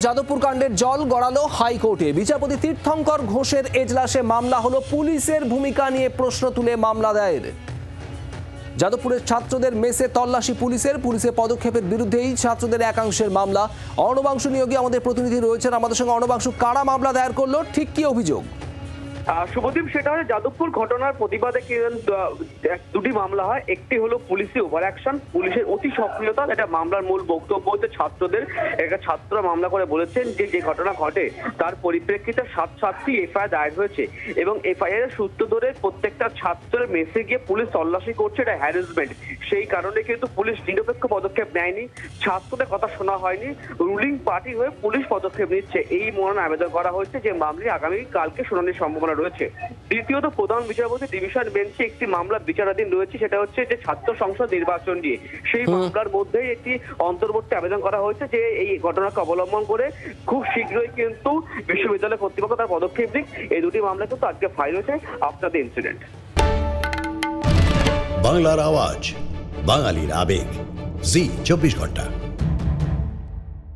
যাদবপুর কাণ্ডের জল গড়ালো হাইকোর্টে। বিচারপতি তীর্থঙ্কর ঘোষের এজলাসে মামলা হলো পুলিশের ভূমিকা নিয়ে প্রশ্ন তুলে মামলা দায়ের। যাদবপুরের ছাত্রদের মেসে তল্লাশি পুলিশের পদক্ষেপের বিরুদ্ধেই ছাত্রদের একাংশের মামলা। অর্ণবাংশু নিয়োগী আমাদের প্রতিনিধি রয়েছেন আমাদের সঙ্গে। অর্ণবাংশু, কারা মামলা দায়ের করলো, ঠিক কি অভিযোগ? শুভদীপ, সেটা হচ্ছে যাদবপুর ঘটনার প্রতিবাদে দুটি মামলা হয়। একটি হলো পুলিশি ওভার অ্যাকশন, পুলিশের অতি সক্রিয়তা। এটা মামলার মূল বক্তব্য হচ্ছে ছাত্রদের। একটা ছাত্র মামলা করে বলেছেন যে ঘটনা ঘটে তার পরিপ্রেক্ষিতে 7টি এফআইআর দায়ের হয়েছে এবং এফআইআর সূত্র ধরে প্রত্যেকটা ছাত্রের মেসে গিয়ে পুলিশ তল্লাশি করছে, এটা হ্যারাসমেন্ট। সেই কারণে কিন্তু পুলিশ নিরপেক্ষ পদক্ষেপ নেয়নি, ছাত্রদের কথা শোনা হয়নি, রুলিং পার্টি হয়ে পুলিশ পদক্ষেপ নিচ্ছে। এই মর্মে আবেদন করা হয়েছে যে মামলায় আগামী কালকে শুনানির সম্ভাবনা রয়েছে। দ্বিতীয়ত, প্রধান বিচারপতি ডিভিশন বেঞ্চে একটি মামলা বিচারাধীন রয়েছে, সেটা হচ্ছে যে ছাত্র সংসদ নির্বাচন নিয়ে। সেই মামলার মধ্যেই একটি অন্তর্বর্তী আবেদন করা হয়েছে যে এই ঘটনাকে অবলম্বন করে খুব শীঘ্রই কিন্তু বিশ্ববিদ্যালয় কর্তৃপক্ষ তার পদক্ষেপ নিক। এই দুটি মামলা কিন্তু আজকে ফাইল হয়েছে আফটার দ্য ইনসিডেন্ট। বাংলার আওয়াজ, বাঙালির আবেগ, জি 24 ঘন্টা।